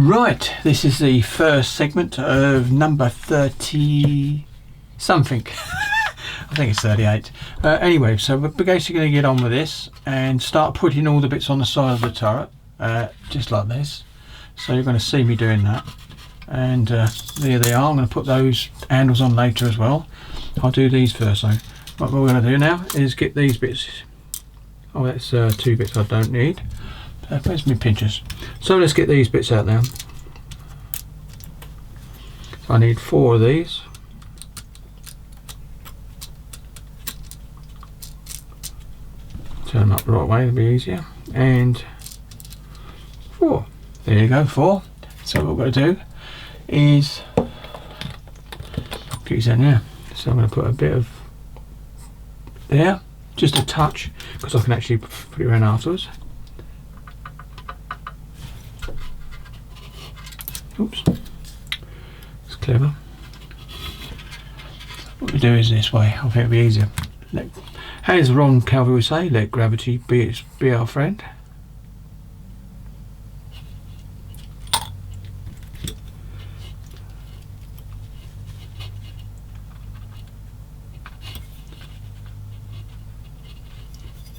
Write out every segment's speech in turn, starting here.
Right, this is the first segment of number 30 something. I think it's 38. Anyway, so we're basically going to get on with this and start putting all the bits on the side of the turret, just like this. So you're going to see me doing that. And there they are. I'm going to put those handles on later as well. I'll do these first though. What we're going to do now is get these bits. Oh, that's 2 bits I don't need. Where's my pinchers? So let's get these bits out now. So I need 4 of these. Turn them up the right way, it'll be easier. And 4. There you go, 4. So what we're going to do is get these in there. So I'm going to put a bit of there, just a touch, because I can actually put it around afterwards. Oops, it's clever. What we do is this way. I think it'll be easier. As Ron Calvin would say, let gravity be our friend.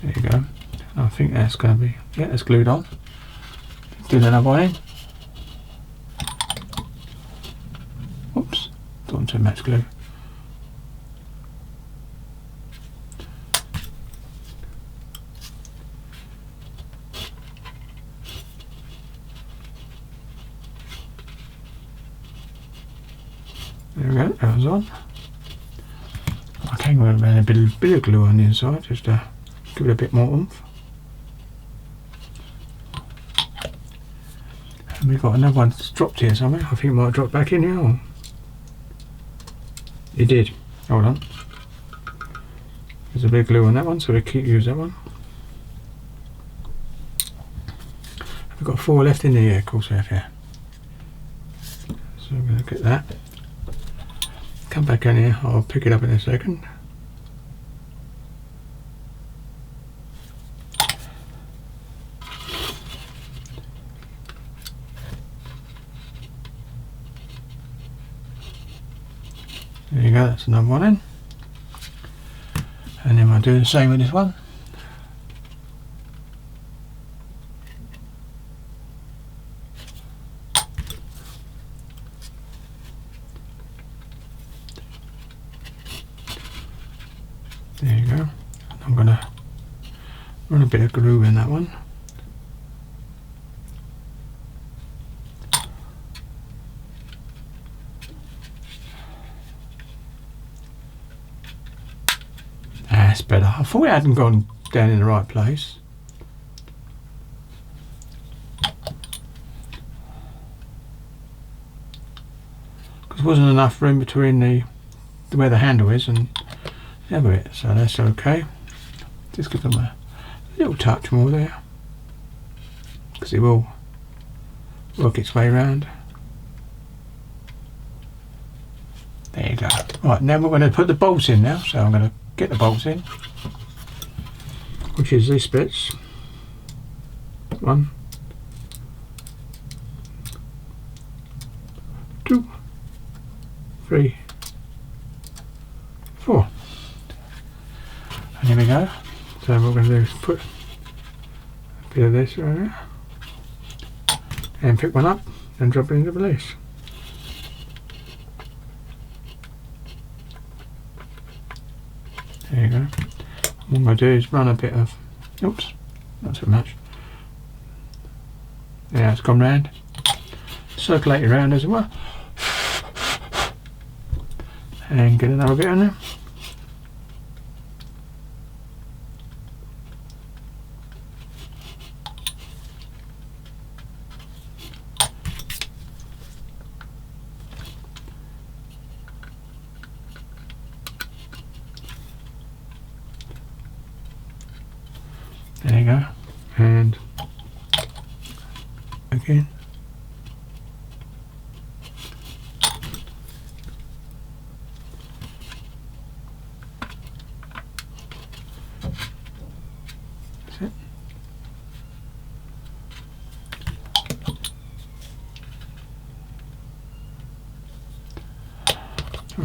There you go. I think that's going to be, yeah, it's glued on. Do another one in. Oops, got into match glue. There we go, that was on. I can go around a bit of glue on the inside just to give it a bit more oomph. And we've got another one that's dropped here somewhere. I think it might drop back in here. Or it did. Hold on. There's a bit of glue on that one, so we keep use that one. We've got 4 left in there, of course we have here. So I'm going to get that. Come back in here, I'll pick it up in a second. There you go, that's another one in. And then we'll do the same with this one. There you go. I'm going to run a bit of glue in that one. That's better. I thought it hadn't gone down in the right place. Because there wasn't enough room between the where the handle is and the other bit, so that's okay. Just give them a little touch more there, because it will work its way around. There you go. Right, now we're going to put the bolts in now, so I'm going to get the bolts in, which is this bits. 1, 2, 3, 4. And here we go. So what we're going to do is put a bit of this right there and pick one up and drop it into place. There you go. What I'm going to do is run a bit of, oops, not so much. Yeah, it's gone round. Circulate it around as well. And get another bit on there. There you go, and again. That's it.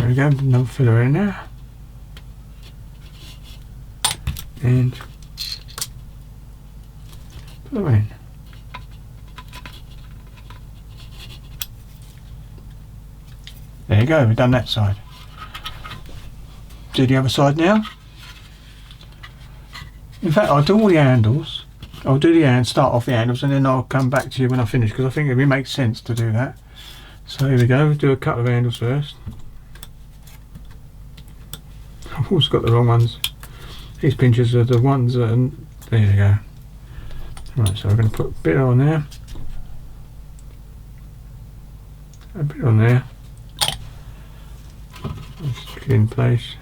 There we go, another filler in there. And put them in. There you go, we've done that side. Do the other side now. In fact, I'll do all the handles. I'll do the hands, start off the handles, and then I'll come back to you when I finish, because I think it makes sense to do that. So here we go, do a couple of handles first. I've always got the wrong ones. These pinchers are the ones that there you go. Right, so we're going to put a bit on there. A bit on there. Just get in place.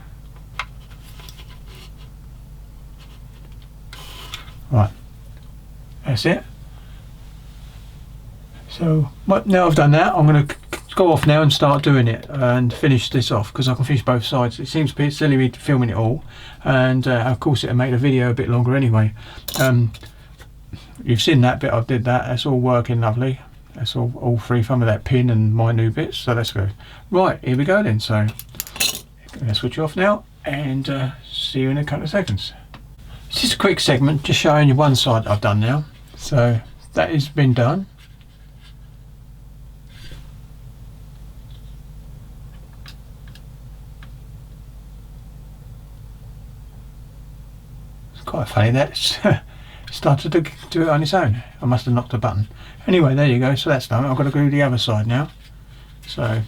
Right, that's it. So now I've done that, I'm going to go off now and start doing it and finish this off, because I can finish both sides. It seems a bit silly me filming it all, and of course it'll make the video a bit longer anyway. You've seen that bit, I did that, that's all working lovely. That's all free from that pin and my new bits, so let's go. Right, here we go then. So I'm going to switch off now and see you in a couple of seconds. It's just a quick segment, just showing you one side I've done now. So that has been done. It's quite funny that it's started to do it on its own. I must have knocked a button. Anyway, there you go, so that's done. I've got to do the other side now. So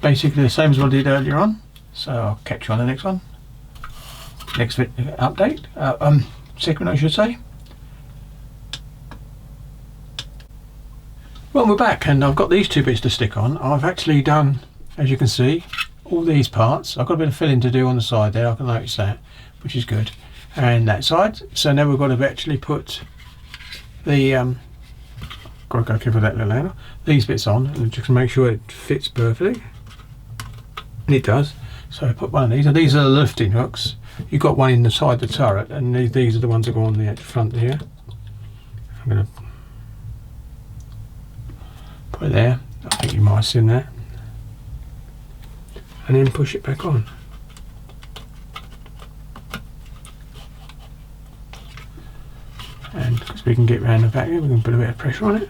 basically the same as what I did earlier on. So I'll catch you on the next one. Next update, segment I should say. Well, we're back, and I've got these two bits to stick on. I've actually done, as you can see, all these parts. I've got a bit of filling to do on the side there, I can notice that, which is good. And that side, so now we've got to actually put the got to go careful with that little handle, these bits on, and just make sure it fits perfectly, and it does. So I put one of these, and these are the lifting hooks. You've got one inside the turret, and these are the ones that go on the front here. I'm going to put it there, I think you might have seen that, and then push it back on. And because we can get round the back here, we can put a bit of pressure on it.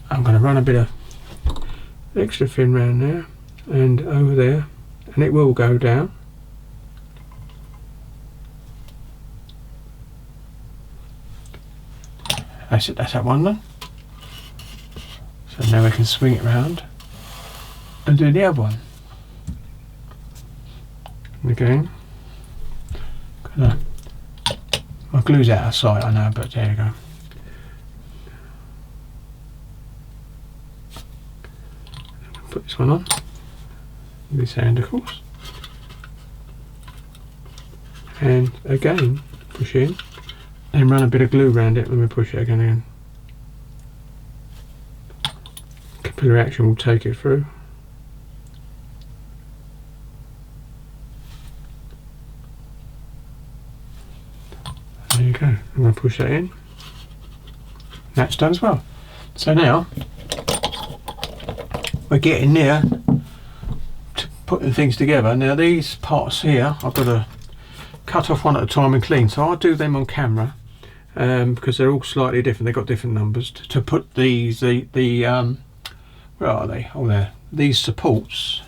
I'm going to run a bit of extra fin round there and over there, and it will go down. That's it, that's that one done. So now we can swing it round and do the other one. And again, my glue's out of sight, I know, but there you go. Put this one on, this hand of course, and again push in and run a bit of glue around it when we push it again in. Capillary action will take it through. There you go, I'm going to push that in. That's done as well. So now we're getting near to putting things together. Now these parts here, I've got to cut off one at a time and clean, so I'll do them on camera because they're all slightly different. They've got different numbers to put these where are they? Oh, there. These supports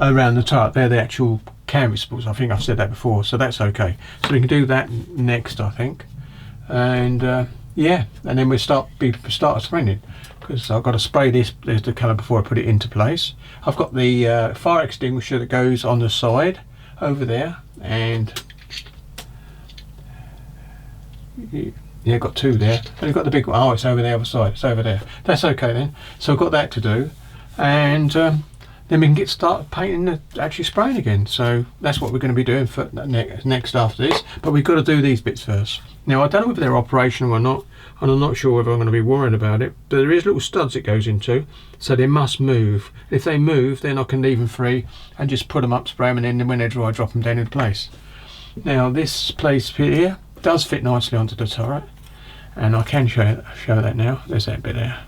around the turret. They're the actual canvas supports. I think I've said that before, so that's okay. So we can do that next, I think, and yeah, and then we start spraying, because I've got to spray this. There's the colour before I put it into place. I've got the fire extinguisher that goes on the side over there, and yeah, got two there. And you've got the big one. Oh, it's over the other side. It's over there. That's okay then. So I've got that to do, and then we can start painting, actually spraying again. So that's what we're going to be doing for next after this. But we've got to do these bits first. Now I don't know whether they're operational or not, and I'm not sure whether I'm going to be worried about it. But there is little studs it goes into, so they must move. If they move, then I can leave them free and just put them up, spray them, and then when they're dry, drop them down in place. Now this place here does fit nicely onto the turret, and I can show that now. There's that bit there.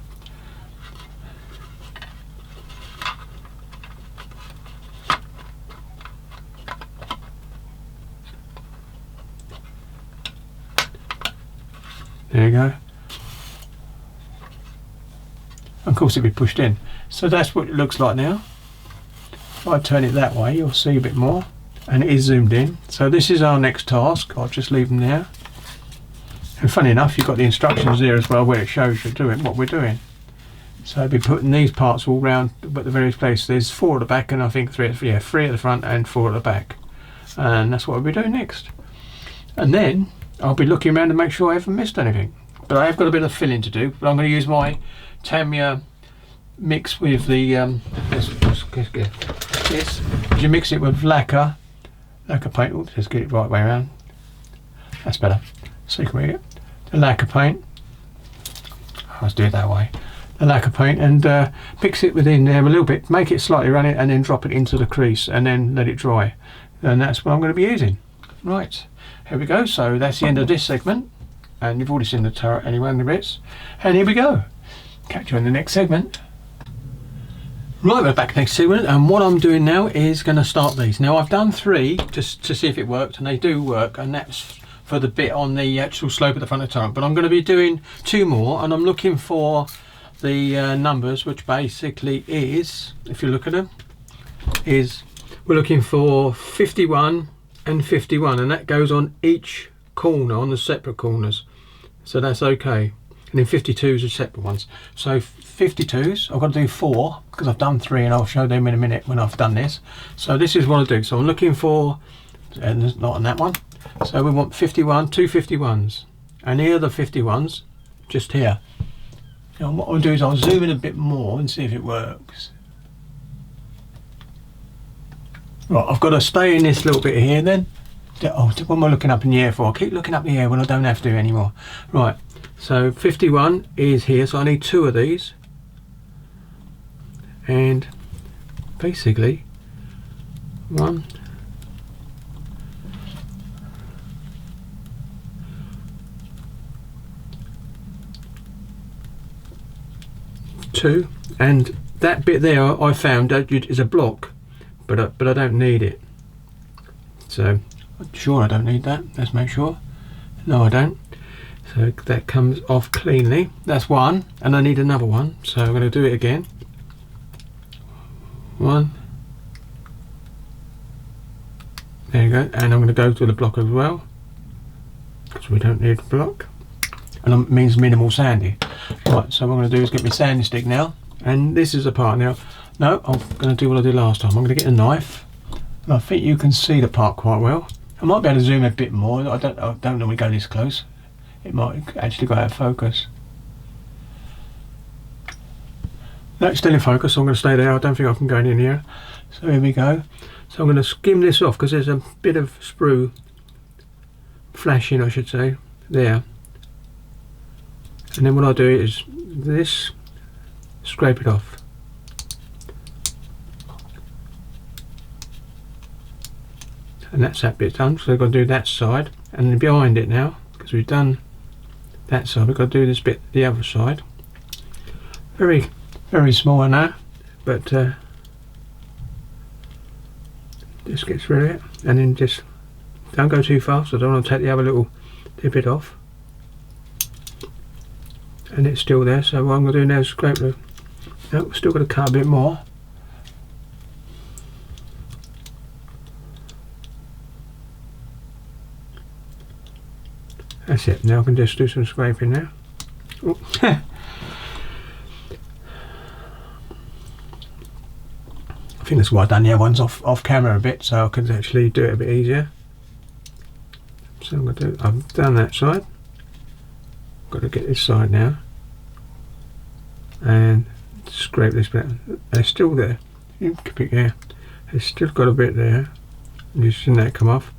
There you go. Of course it'll be pushed in. So that's what it looks like now. If I turn it that way, you'll see a bit more, and it is zoomed in. So this is our next task. I'll just leave them there. And funny enough, you've got the instructions there as well, where it shows you doing what we're doing. So I'll be putting these parts all round at the various places. There's 4 at the back, and I think 3 at the front and 4 at the back. And that's what we'll be doing next. And then I'll be looking around to make sure I haven't missed anything. But I have got a bit of filling to do. But I'm going to use my Tamiya mix with the this. You mix it with lacquer paint. Oops, just get it right way around. That's better. So you can read it. The lacquer paint. Let's do it that way. The lacquer paint, and mix it within there a little bit. Make it slightly run it, and then drop it into the crease, and then let it dry. And that's what I'm going to be using. Right, here we go. So that's the end of this segment, and you've already seen the turret anyway in the bits. And here we go. Catch you in the next segment. Right, we're back next segment, and what I'm doing now is going to start these. Now I've done 3 just to see if it worked, and they do work, and that's for the bit on the actual slope at the front of the turret. But I'm going to be doing 2 more, and I'm looking for the numbers, which basically is, if you look at them, is we're looking for 51 and 51, and that goes on each corner, on the separate corners. So that's okay. And then 52s are separate ones. So 52s, I've got to do 4 because I've done 3, and I'll show them in a minute when I've done this. So this is what I do. So I'm looking for, and there's not on that one. So we want 51, 2 51s, and here are the 51s, just here. Now what I'll do is I'll zoom in a bit more and see if it works. Right, I've got to stay in this little bit here then. Oh, what am I looking up in the air for? I keep looking up in the air when I don't have to anymore. Right, so 51 is here, so I need 2 of these. And basically, 1, 2, and that bit there I found that is a block, but I don't need it. So I'm sure I don't need that. Let's make sure. No, I don't. So that comes off cleanly. That's 1, and I need another one. So I'm going to do it again. 1. There you go. And I'm going to go to the block as well, because we don't need the block. And it means minimal sandy. Right, so what I'm going to do is get my sanding stick now, and this is the part now. No, I'm going to do what I did last time. I'm going to get a knife, and I think you can see the part quite well. I might be able to zoom a bit more. I don't normally go this close. It might actually go out of focus. No, it's still in focus, so I'm going to stay there. I don't think I can go in here. So here we go. So I'm going to skim this off because there's a bit of sprue flashing, I should say, there. And then what I'll do is this, scrape it off. And that's that bit done. So I've got to do that side, and then behind it now, because we've done that side, we've got to do this bit the other side. Very, very small I know, but just gets rid of it, and then just don't go too fast. I don't want to take the other little bit off. And it's still there, so what I'm going to do now is scrape the... No, we've still got to cut a bit more. That's it. Now I can just do some scraping now. I think that's why I've done the other ones off camera a bit, so I can actually do it a bit easier. So I'm going to do... I've done that side. Got to get this side now. And scrape this bit. They're still there. Yeah, it's still got a bit there. You've seen that come off.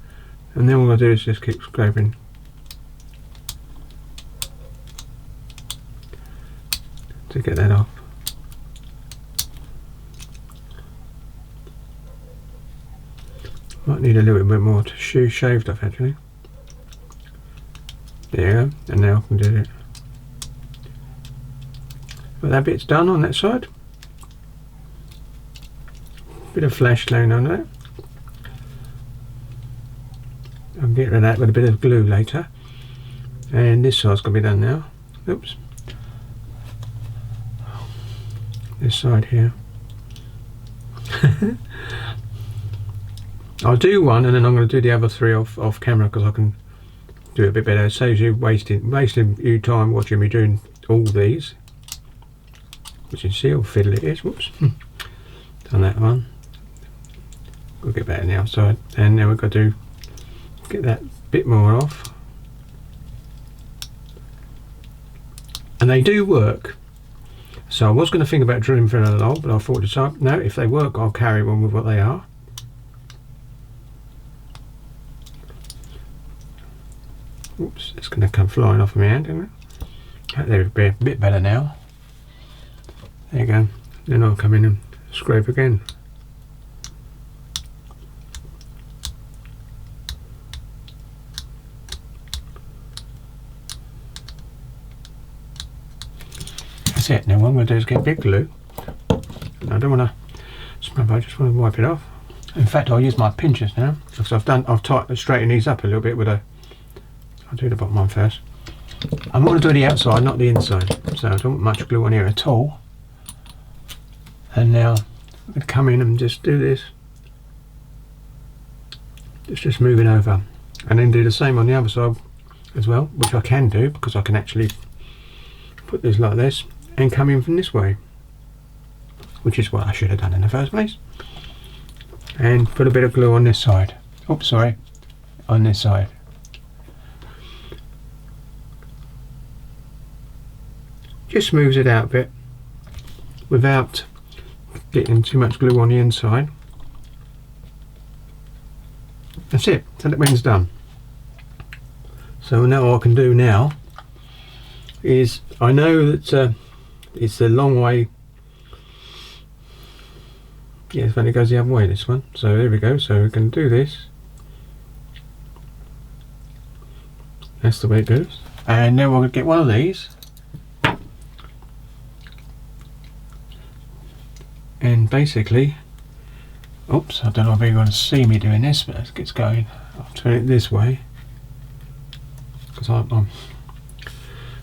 And then what I'm going to do is just keep scraping. To get that off. Might need a little bit more to shaved off actually. There you go, and now I can do it. Well, that bit's done on that side. Bit of flash laying on that. I'll get rid of that with a bit of glue later. And this side's got to be done now. Oops. This side here. I'll do one and then I'm going to do the other three off camera because I can do it a bit better. It saves you wasting you time watching me doing all these. Which you can see how fiddly it is. Whoops. Done that one. We'll get back to the outside. And now we've got to get that bit more off. And they do work. So I was going to think about drilling for another hole, but I thought no, if they work I'll carry on with what they are. Oops, it's going to come flying off of my hand, isn't it? There would be a bit better now. There you go. Then I'll come in and scrape again. That's it. Now what I'm going to do is get big glue. I don't want to scrub, I just want to wipe it off. In fact, I'll use my pinchers now because I've straightened these up a little bit with a. I'll do the bottom one first. I'm going to do the outside, not the inside. So I don't want much glue on here at all. And now I'm going to come in and just do this. Just move it over. And then do the same on the other side as well, which I can do because I can actually put this like this and come in from this way. Which is what I should have done in the first place. And put a bit of glue on this side. Oops, sorry. On this side. Just smooths it out a bit without getting too much glue on the inside. That's it. So that wind's done. So now what I can do now is I know that it's a long way. Yeah, in fact it goes the other way, this one. So there we go. So we can do this. That's the way it goes. And now we'll get one of these. And basically, oops, I don't know if you're going to see me doing this, but it's going. I'll turn it this way because I'm going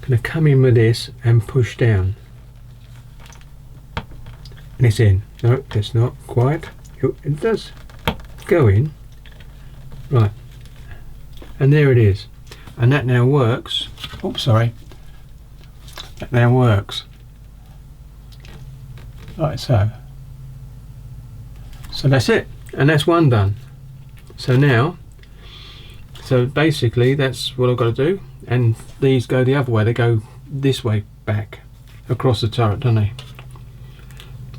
to come in with this and push down, and it's in. No, it's not quite. It does go in, right? And there it is, and that now works. Oops, sorry. That now works like so. So that's it, and that's one done. So now, so basically that's what I've got to do, and these go the other way. They go this way back across the turret, don't they?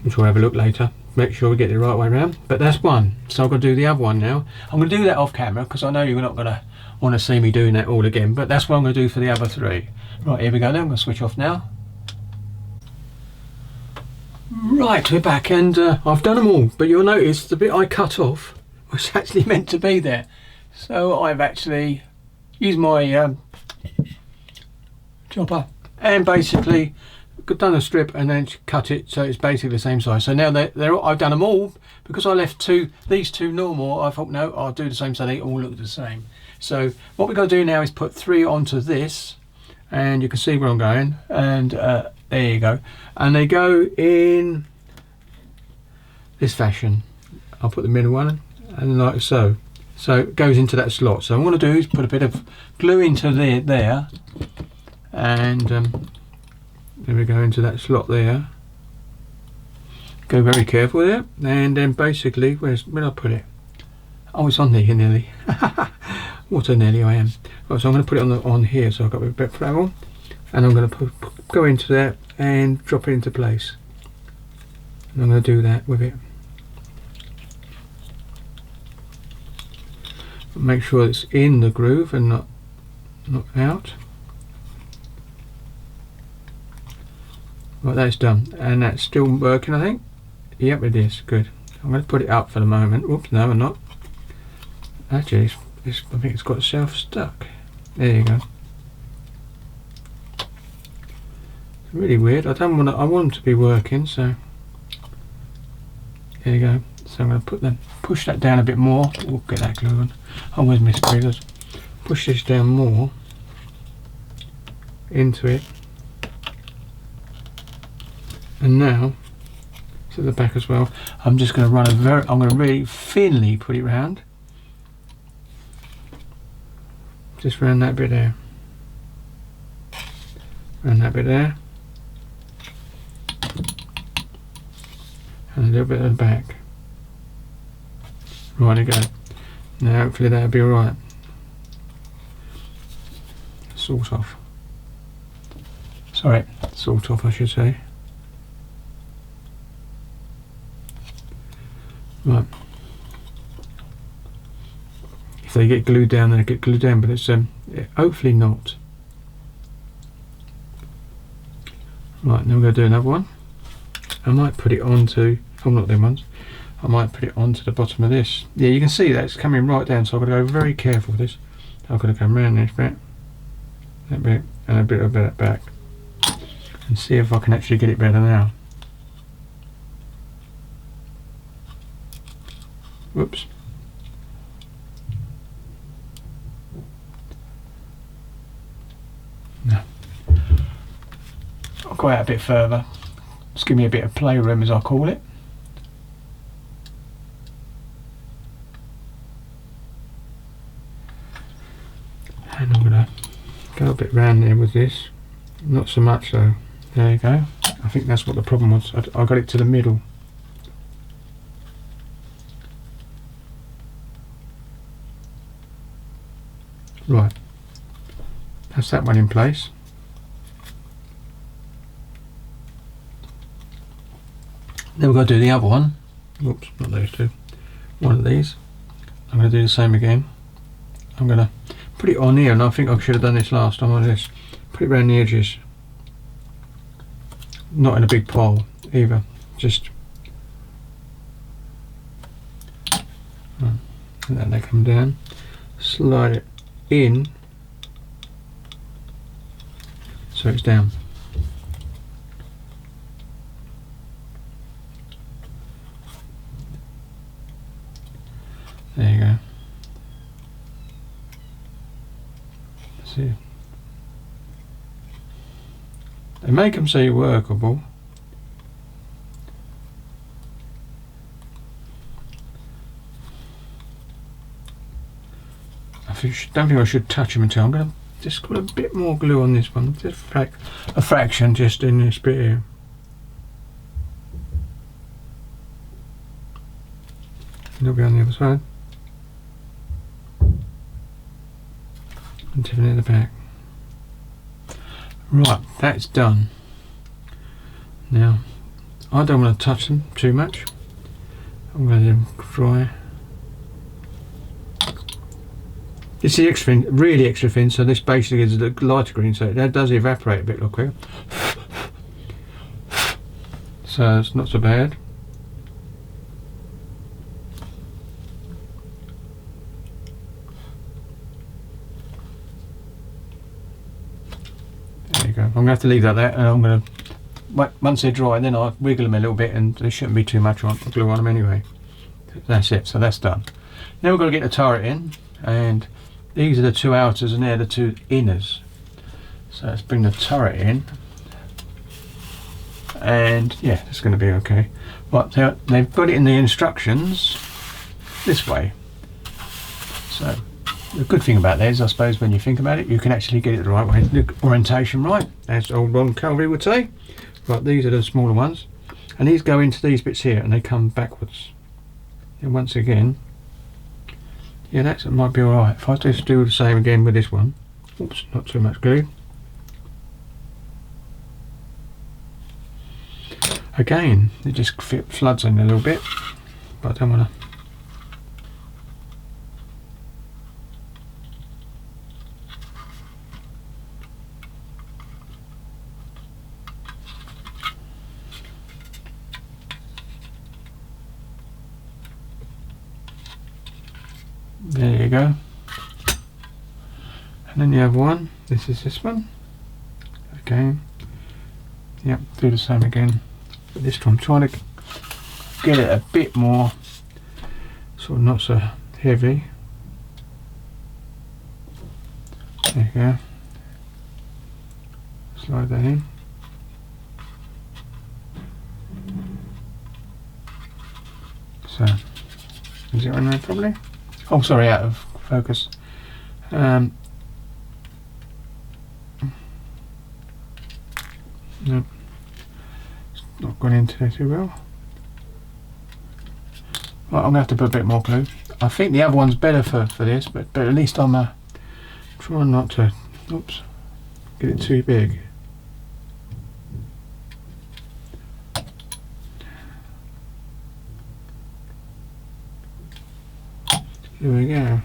Which we'll have a look later. Make sure we get it the right way around. But that's one. So I've got to do the other one now. I'm going to do that off camera because I know you're not going to want to see me doing that all again. But that's what I'm going to do for the other three. Right, here we go. Then I'm going to switch off now. Right, we're back, and I've done them all, but you'll notice the bit I cut off was actually meant to be there. So I've actually used my chopper and basically done a strip and then cut it so it's basically the same size. So now I've done them all because I left these two normal. I thought no, I'll do the same so they all look the same. So what we're going to do now is put three onto this, and you can see where I'm going, and there you go, and they go in this fashion. I'll put the middle one and like so. So it goes into that slot. So what I'm going to do is put a bit of glue into there, and there we go, into that slot there. Go very careful there, and then basically, where I put it? Oh, it's on there nearly. What a nearly I am. Right, so I'm going to put it on here. So I've got a bit of flannel, and I'm going to go into there and drop it into place. And I'm going to do that with it. Make sure it's in the groove and not out. Right, that's done, and that's still working, I think. Yep, it is. Good. I'm going to put it up for the moment. Oops, no, I'm not. Actually, I think it's got itself stuck. There you go. It's really weird. I want them to be working, so there you go. So I'm going to push that down a bit more. We'll get that glue on. Oh, where's my screws? Push this down more. into it, and now to the back as well. I'm just going to run I'm going to really thinly put it round, just round that bit there, round that bit there, and a little bit at the back. Right, go. Now hopefully that'll be alright. Sort of. Sorry, sort of I should say. Right. If they get glued down, they get glued down, but it's hopefully not. Right, now we're going to do another one. I might put it onto, oh not them ones, I might put it onto the bottom of this. Yeah, you can see that it's coming right down, so I've got to go very careful with this. I've got to come around this bit, that bit, and a bit of that back, and see if I can actually get it better now. Whoops. No. I'll go out a bit further. Just give me a bit of playroom, as I call it. And I'm going to go a bit round there with this. Not so much though. There you go. I think that's what the problem was. I got it to the middle. Right. That's that one in place. Then we've got to do the other one. Oops, not those two. One of these. I'm going to do the same again. I'm going to put it on here, and I think I should have done this last time on this. Put it around the edges. Not in a big pile either. Just and then they come down. Slide it in so it's down. There you go. See, they make them say workable. Don't think I should touch them until I'm going to just put a bit more glue on this one, just a fraction just in this bit here. And it'll be on the other side. And tipping it at the back. Right, that's done. Now, I don't want to touch them too much. I'm going to let them dry. It's the extra thin, really extra thin, so this basically is the lighter green, so that does evaporate a bit like quicker. So it's not so bad. There you go. I'm going to have to leave that there, and I'm going to, once they're dry, then I'll wiggle them a little bit, and there shouldn't be too much glue on them anyway. That's it, so that's done. Now we've got to get the turret in, and these are the two outers and they're the two inners. So let's bring the turret in, and yeah, it's going to be okay. But they've got it in the instructions this way. So the good thing about that is, I suppose, when you think about it, you can actually get it the right way, the orientation right, as old Ron Calvary would say. Right, these are the smaller ones, and these go into these bits here and they come backwards. And once again, yeah, that might be alright. If I just do the same again with this one. Oops, not too much glue. Again, it just floods in a little bit, but I don't want to. There you go. And then the other one, this is this one. Again. Yep, do the same again. But this time I'm trying to get it a bit more, sort of not so heavy. There you go. slide that in. So, is it on there probably? Oh, sorry, out of focus. Nope, it's not gone into there too well. Right, I'm gonna have to put a bit more glue. I think the other one's better for this, but at least I'm trying not to, oops, get it too big. Here we go,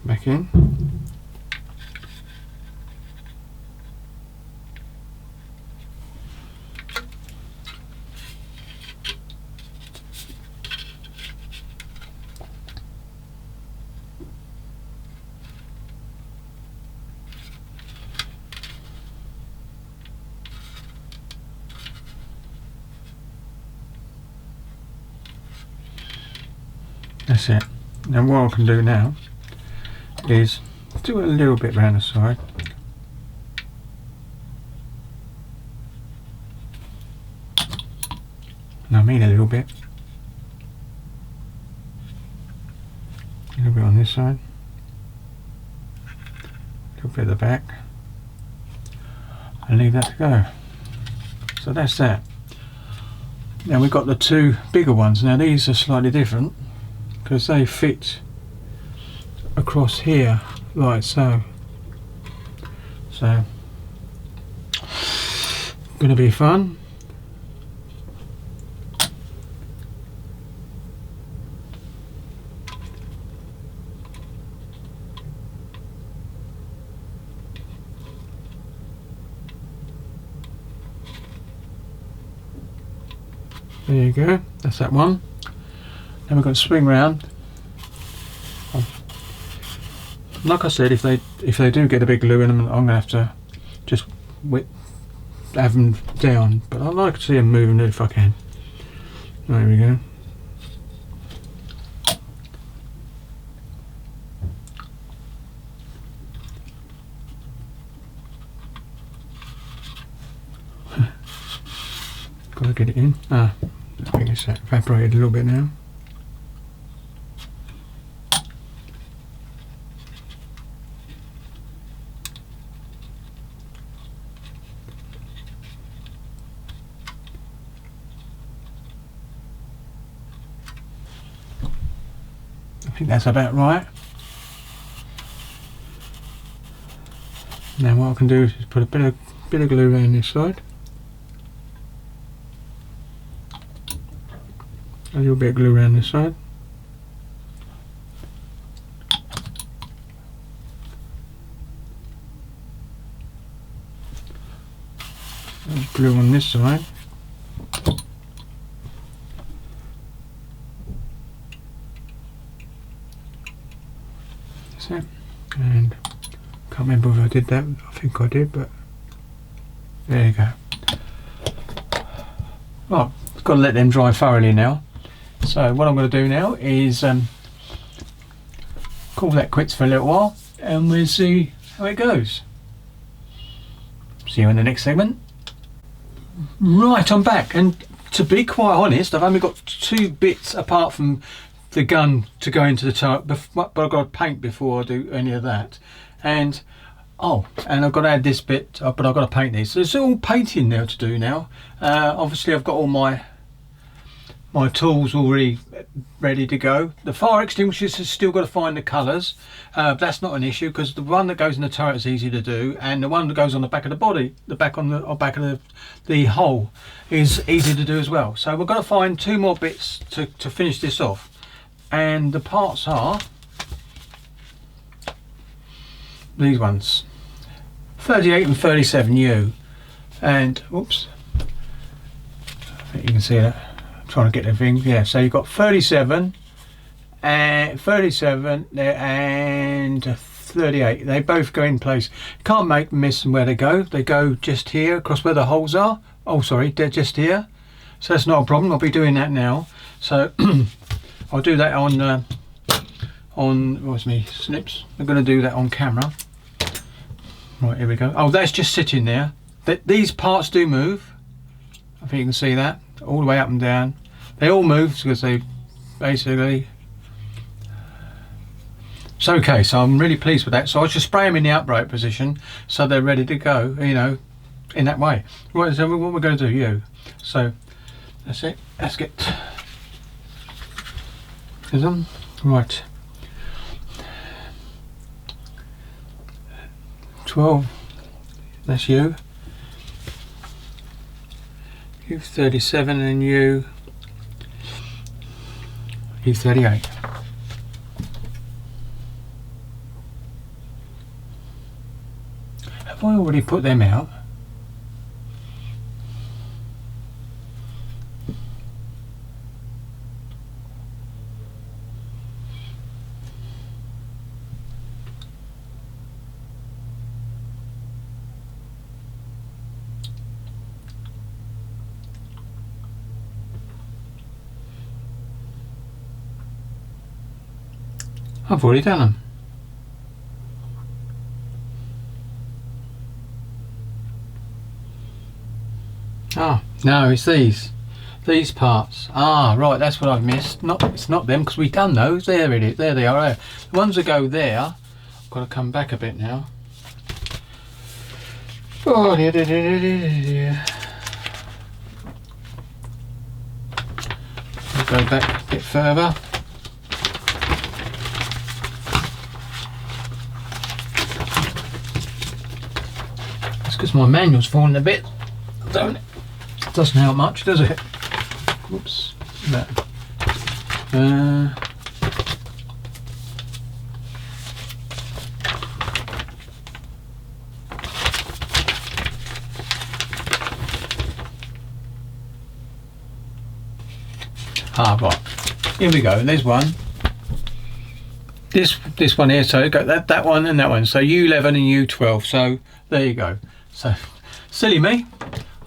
back in. That's it. Now what I can do now is do a little bit around the side. And I mean a little bit. A little bit on this side. A little bit at the back. And leave that to go. So that's that. Now we've got the two bigger ones. Now these are slightly different, because they fit across here like so. So, gonna be fun. There you go, that's that one. Then we've got to swing round. Like I said, if they do get a big glue in them, I'm gonna have to just have them down. But I like to see them moving if I can. There we go. Got to get it in. I think it's evaporated a little bit now. I think that's about right. Now what I can do is put a bit of glue around this side. A little bit of glue around this side. There's glue on this side. That's it. And can't remember if I did that. I think I did, but there you go. Right, got to let them dry thoroughly now. So what I'm going to do now is call that quits for a little while, and we'll see how it goes. See you in the next segment. Right, I'm back, and to be quite honest, I've only got 2 bits apart from the gun to go into the turret, but I've got to paint before I do any of that. And and I've got to add this bit, but I've got to paint these. So it's all painting now to do now. Obviously I've got all my tools already ready to go. The fire extinguishers has still got to find the colours. That's not an issue, because the one that goes in the turret is easy to do, and the one that goes on the back of the body, the back of the hull, is easy to do as well. So we've got to find 2 more bits to finish this off, and the parts are these ones, 38 and 37U, and oops, I think you can see that. Trying to get the thing, yeah. So you've got 37 and 37 there and 38. They both go in place. Can't make miss where they go. They go just here across where the holes are. Oh, sorry, they're just here. So that's not a problem. I'll be doing that now. So I'll do that on what's me snips. I'm going to do that on camera. Right, here we go. Oh, that's just sitting there these parts do move. I think you can see that all the way up and down. They all move because they basically. It's okay, so I'm really pleased with that. So I should spray them in the upright position so they're ready to go, you know, in that way. Right, so what we're going to do, so that's it. Let's get this on. Right, 12, that's you 37 and you 38. Have I already put them out? I've already done them. Ah, no, it's these parts. Ah, right, that's what I've missed. It's not them because we've done those. There it is. There they are. The ones that go there. I've got to come back a bit now. Oh, dear. I'll go back a bit further. It's because my manual's fallen a bit, don't it? Doesn't help much, does it? Whoops. That. Right. Here we go. There's one. This one here. So you got that one and that one. So U11 and U12. So there you go. So silly me.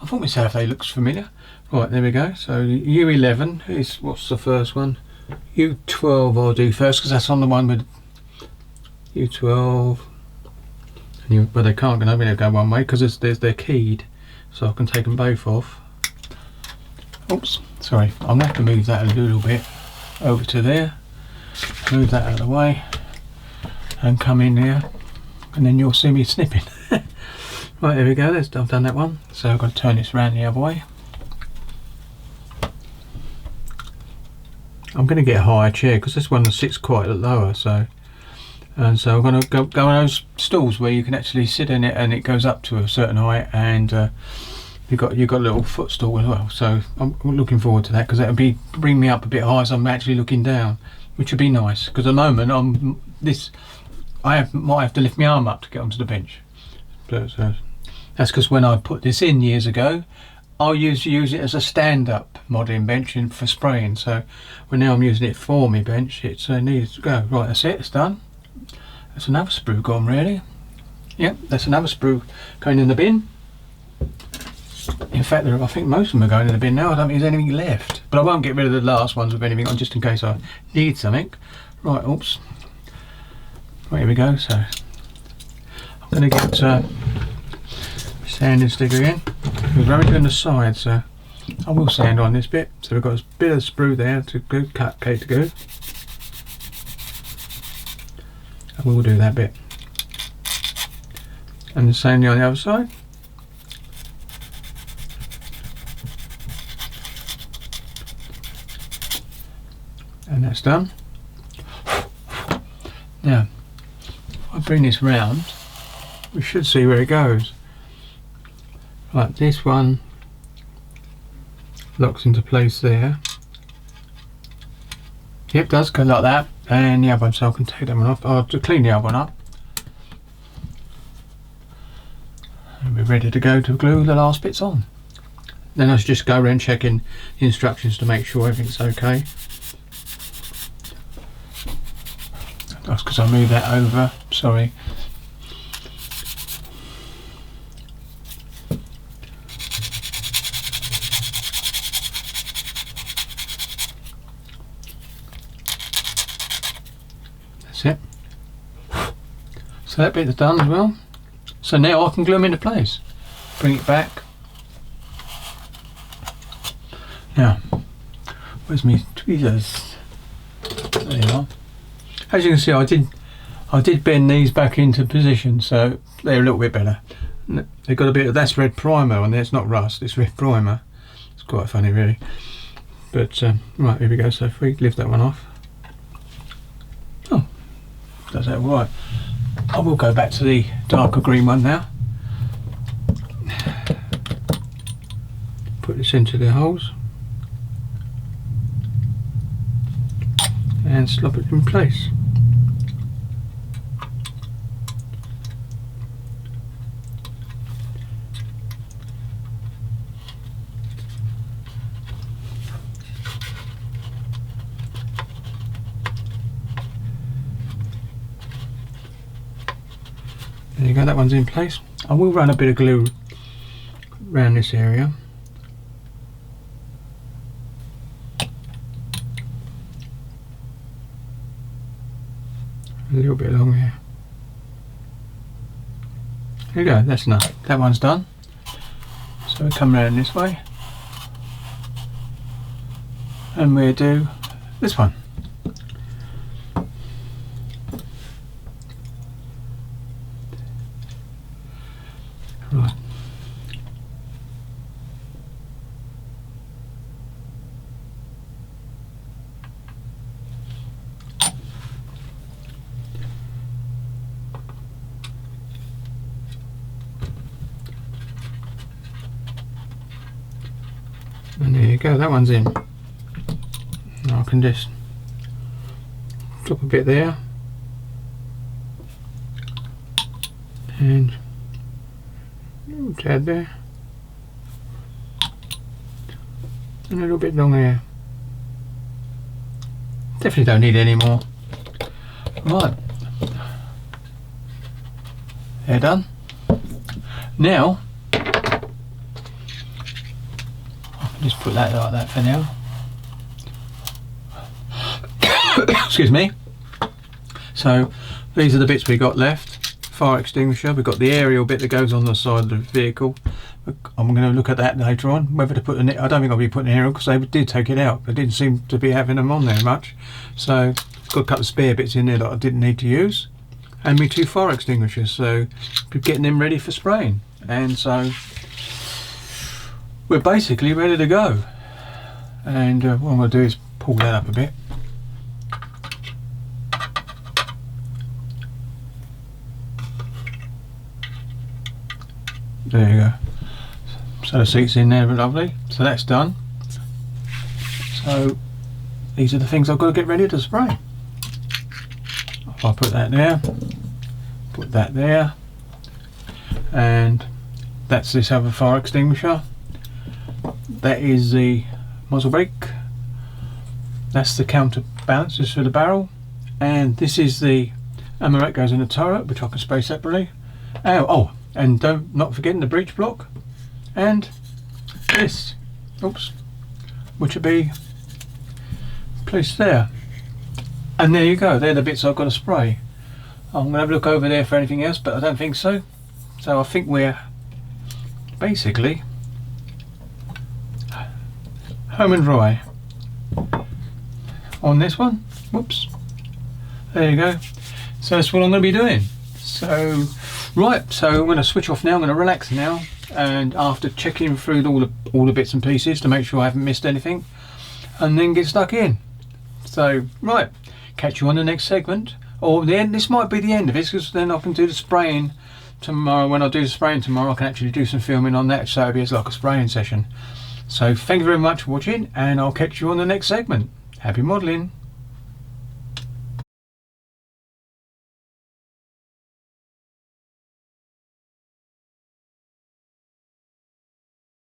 I thought myself they looks familiar. Right, there we go. So U11 is, what's the first one? U12 I'll do first because that's on the one with U12. But they can't go one way because they're keyed. So I can take them both off. Oops, sorry. I'm going to have to move that a little bit over to there. Move that out of the way and come in there, and then you'll see me snipping. Right, there we go. I've done that one. So I've got to turn this around the other way. I'm going to get a higher chair because this one sits quite lower. So I'm going to go on those stools where you can actually sit in it and it goes up to a certain height, and you've got a little footstool as well. So I'm looking forward to that because that'll bring me up a bit higher, so I'm actually looking down, which would be nice. Because at the moment I might have to lift my arm up to get onto the bench. So that's because when I put this in years ago, I used to use it as a stand-up modelling bench for spraying. So now I'm using it for my bench. It needs to go. Right, that's it. It's done. That's another sprue gone, really. Yep, that's another sprue going in the bin. In fact, I think most of them are going in the bin now. I don't think there's anything left. But I won't get rid of the last ones with anything on, just in case I need something. Right, oops. Right, here we go. So I'm going to get sanding stick again. We're only doing the side, so I will sand on this bit. So we've got a bit of sprue there to cut to go. And we will do that bit. And the same on the other side. And that's done. Now, if I bring this round, we should see where it goes. Right, this one locks into place there. Yep, it does go like that. And the other one, so I can take that one off. I'll clean the other one up. And we're ready to go to glue the last bits on. Then I should just go around checking the instructions to make sure everything's okay. That's because I moved that over, sorry. That's it. So that bit is done as well. So now I can glue them into place. bring it back. Now, where's me tweezers? There you are. As you can see, I did bend these back into position, so they're a little bit better. They've got a bit of, that's red primer on there. It's not rust, it's red primer. It's quite funny, really. But right, here we go. So if we lift that one off, oh, does that right. I will go back to the darker green one now. Put this into the holes and slop it in place. There you go, that one's in place. I will run a bit of glue around this area. A little bit along here. There you go, that's enough. That one's done. So we come around this way. And we'll do this one. Right. And there you go, that one's in. Now I can just drop a bit there and a little tad there and a little bit long here. Definitely don't need any more. Right, they're done. Now just put that like that for now. Excuse me. So these are the bits we got left. Fire extinguisher, we've got the aerial bit that goes on the side of the vehicle. I'm going to look at that later on, whether to put an, I don't think I'll be putting an aerial because they did take it out. They didn't seem to be having them on there much. So got a couple of spare bits in there that I didn't need to use. And me 2 fire extinguishers, so we're getting them ready for spraying. And so we're basically ready to go. And what I'm going to do is pull that up a bit. There you go. So the seat's in there, lovely. So that's done. So these are the things I've got to get ready to spray. I'll put that there, put that there, and that's this other fire extinguisher. That is the muzzle brake. That's the counterbalance, just for the barrel. And this is the ammo that goes in the turret, which I can spray separately. Oh, and not forgetting the breech block. And this, oops, which would be placed there. And there you go, they're the bits I've got to spray. I'm going to have a look over there for anything else, but I don't think so. So I think we're basically home and dry on this one. Whoops. There you go. So that's what I'm going to be doing. So, right, so I'm going to switch off now. I'm going to relax now. And after checking through all the bits and pieces to make sure I haven't missed anything, and then get stuck in. So, right, catch you on the next segment. Or the end. This might be the end of it, because then I can do the spraying tomorrow. When I do the spraying tomorrow, I can actually do some filming on that, so it'll be like a spraying session. So thank you very much for watching, and I'll catch you on the next segment. Happy modelling.